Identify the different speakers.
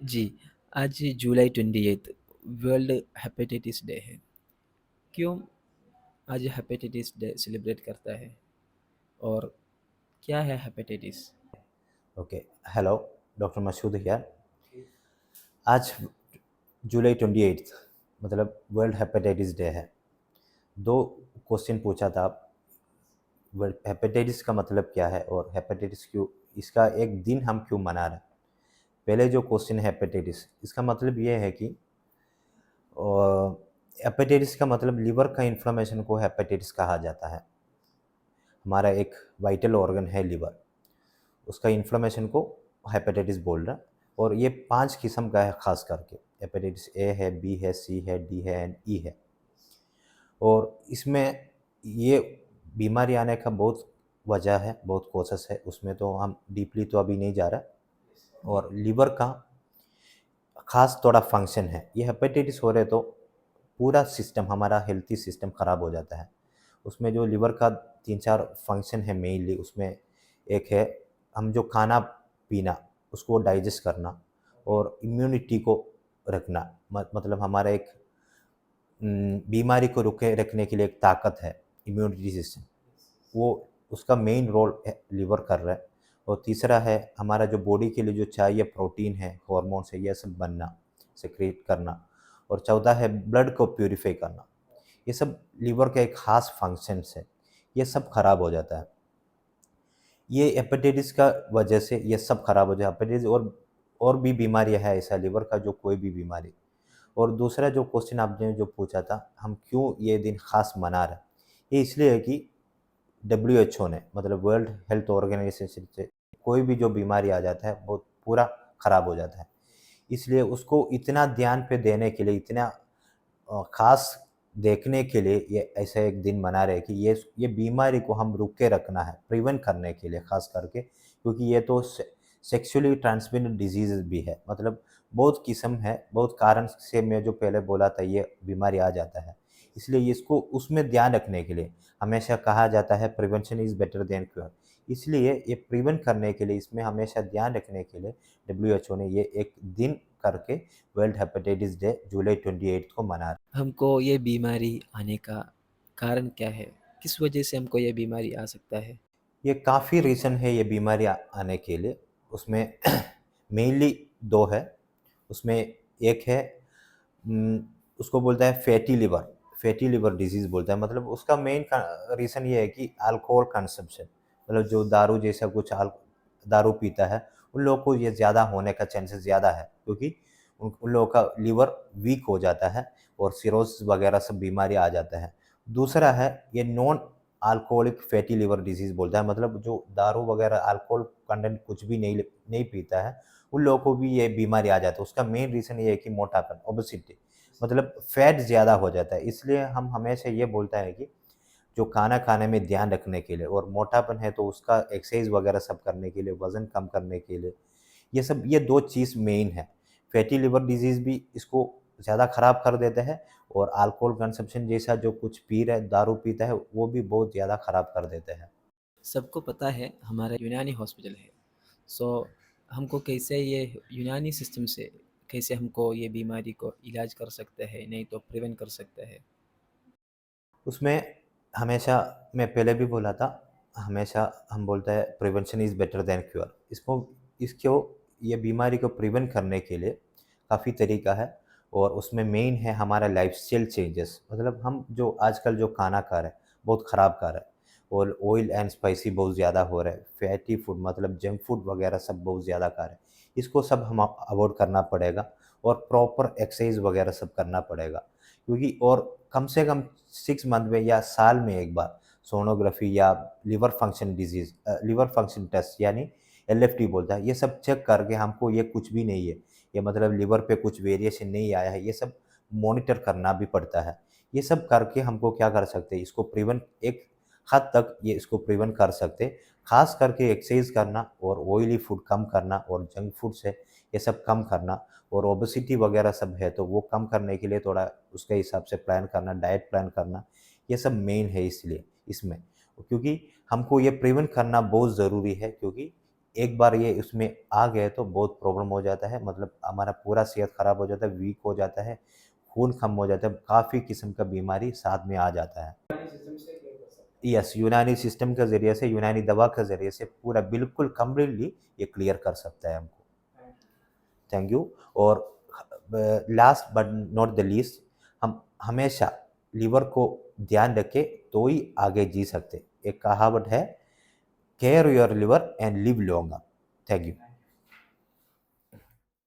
Speaker 1: जी, आज जुलाई 28 world hepatitis day है। क्यों आज हेपेटाइटिस डे सेलिब्रेट करता है और क्या है hepatitis?
Speaker 2: Okay, hello, doctor Masood here. आज जुलाई 28 मतलब वर्ल्ड हेपेटाइटिस डे है। दो क्वेश्चन पूछा था आप। वर्ल्ड हेपेटाइटिस का मतलब क्या है और हेपेटाइटिस क्यों, इसका एक दिन हम क्यों मना रहे हैं। पहले जो क्वेश्चन है हेपेटाइटिस, इसका मतलब ये है कि हेपेटाइटिस का मतलब लिवर का इन्फ्लेमेशन को हेपेटाइटिस कहा जाता है। हमारा एक वाइटल ऑर्गन है लिवर, उसका इन्फ्लेमेशन को हेपेटाइटिस बोल रहा है। और ये 5 किस्म का है, खास करके हेपेटाइटिस ए है, बी है, सी है, डी है एंड ई है। और इसमें ये बीमारी आने का बहुत वजह है, बहुत कोशिश है, उसमें तो हम डीपली तो अभी नहीं जा रहा। और लिवर का खास थोड़ा फंक्शन है, ये हेपेटाइटिस हो रहे तो पूरा सिस्टम, हमारा हेल्थी सिस्टम ख़राब हो जाता है। उसमें जो लिवर का 3-4 फंक्शन है मेनली, उसमें एक है हम जो खाना पीना उसको डाइजेस्ट करना और इम्यूनिटी को रखना। मतलब हमारा एक बीमारी को रुके रखने के लिए एक ताकत है इम्यूनिटी सिस्टम, वो उसका मेन रोल लीवर कर रहा है। और तीसरा है हमारा जो बॉडी के लिए जो चाहिए प्रोटीन है, हॉर्मोन्स है, ये सब बनना, सिक्रिएट करना। और चौथा है ब्लड को प्यूरिफाई करना। ये सब लीवर का एक खास फंक्शंस है, ये सब खराब हो जाता है। ये हेपेटाइटिस का वजह से ये सब खराब हो जाए। हेपेटाइटिस और भी बीमारियां है ऐसा लिवर का, जो कोई भी बीमारी। और दूसरा जो क्वेश्चन आपने जो पूछा था, हम क्यों ये दिन खास मना रहे हैं, ये इसलिए है कि डब्ल्यूएचओ ने, मतलब वर्ल्ड हेल्थ ऑर्गेनाइजेशन से, कोई भी जो बीमारी आ जाता है वो पूरा खराब हो जाता है। इसलिए उसको इतना ध्यान पे देने के लिए, इतना खास देखने के लिए ये ऐसा एक दिन मना रहे हैं कि ये बीमारी को हम रोक के रखना है, प्रिवेंट करने के लिए खास करके, क्योंकि ये तो सेक्सुअली ट्रांसमिटेड डिजीज भी है। मतलब बहुत किस्म है, बहुत कारण से मैं जो पहले बोला था ये बीमारी आ जाता है। इसलिए इसको उसमें ध्यान रखने के लिए हमेशा कहा जाता है prevention is better than cure. इसलिए ये प्रिवेंट करने के लिए, इसमें हमेशा ध्यान रखने के लिए डब्ल्यूएचओ ने ये एक दिन करके वर्ल्ड हेपेटाइटिस डे जुलाई 28 को मना रहे हैं।
Speaker 1: हमको ये बीमारी आने का कारण क्या है? किस वजह से हमको ये बीमारी आ सकता है?
Speaker 2: ये काफ़ी रीज़न है ये बीमारी आने के लिए। उसमें मेनली 2 है। उसमें एक है उम, उसको बोलता है फैटी लिवर डिज़ीज़ बोलता है। मतलब उसका मेन रीज़न ये है कि अल्कोहल कंज़म्पशन, मतलब जो दारू जैसा कुछ दारू पीता है, उन लोगों को ये ज़्यादा होने का चांसेस ज़्यादा है, क्योंकि उन लोगों का लिवर वीक हो जाता है और सिरोसिस वगैरह सब बीमारी आ जाता है। दूसरा है ये non alcoholic fatty liver disease बोलता है। मतलब जो दारू वगैरह अल्कोहल कंटेंट कुछ भी नहीं पीता है, उन लोगों को भी ये बीमारी आ जाता है। उसका मेन रीज़न ये है कि मोटापन, ओबेसिटी, मतलब फैट ज़्यादा हो जाता है। इसलिए हम हमेशा ये बोलते हैं कि जो खाना खाने में ध्यान रखने के लिए, और मोटापन है तो उसका एक्सरसाइज़ वगैरह सब करने के लिए, वज़न कम करने के लिए, ये 2 चीज़ मेन है। फैटी लिवर डिज़ीज़ भी इसको ज़्यादा ख़राब कर देता है, और अल्कोहल कंज़म्पशन जैसा जो कुछ पी रहा है, दारू पीता है, वो भी बहुत ज़्यादा ख़राब कर देता है।
Speaker 1: सबको पता है हमारा यूनानी हॉस्पिटल है। सो हमको कैसे ये यूनानी सिस्टम से कैसे हमको ये बीमारी को इलाज कर सकते हैं, नहीं तो प्रिवेंट कर सकते हैं?
Speaker 2: उसमें हमेशा, मैं पहले भी बोला था, हमेशा हम बोलते हैं prevention is better than cure. इसको ये बीमारी को प्रिवेंट करने के लिए काफ़ी तरीका है, और उसमें मेन है हमारा लाइफ़स्टाइल चेंजेस। मतलब हम जो आजकल जो खाना खा रहे हैं, बहुत ख़राब खा रहे हैं, और ऑयल एंड स्पाइसी बहुत ज़्यादा हो रहा है। फैटी फूड, मतलब जंक फूड वगैरह सब बहुत ज़्यादा खा रहे हैं। इसको सब हम अवॉइड करना पड़ेगा, और प्रॉपर एक्सरसाइज़ वगैरह सब करना पड़ेगा। क्योंकि और कम से कम 6 मंथ में या साल में एक बार सोनोग्राफी या लिवर फंक्शन टेस्ट, यानी एलएफटी बोलता है, ये सब चेक करके हमको ये कुछ भी नहीं है, ये मतलब लिवर पे कुछ वेरिएशन नहीं आया है, ये सब मॉनिटर करना भी पड़ता है। ये सब करके हमको क्या कर सकते हैं, इसको प्रिवेंट एक हद तक ये इसको प्रिवेंट कर सकते हैं। खास करके एक्सरसाइज करना, और ऑयली फूड कम करना, और जंक फूड से ये सब कम करना, और ओबेसिटी वगैरह सब है तो वो कम करने के लिए थोड़ा उसके हिसाब से प्लान करना, डाइट प्लान करना, ये सब मेन है इसलिए इसमें। क्योंकि हमको ये प्रिवेंट करना बहुत ज़रूरी है, क्योंकि एक बार ये उसमें आ गए तो बहुत प्रॉब्लम हो जाता है, मतलब हमारा पूरा सेहत ख़राब हो जाता है, वीक हो जाता है, खून कम हो जाता है, काफ़ी किस्म का बीमारी साथ में आ जाता है। यस, यूनानी सिस्टम के ज़रिए से, यूनानी दवा के ज़रिए से पूरा बिल्कुल कंप्लीटली ये क्लियर कर सकता है हमको। Thank you. और last but not the least, हम हमेशा लीवर को ध्यान रखें तो ही आगे जी सकते। एक कहावत है, care your liver and live longer. Thank you.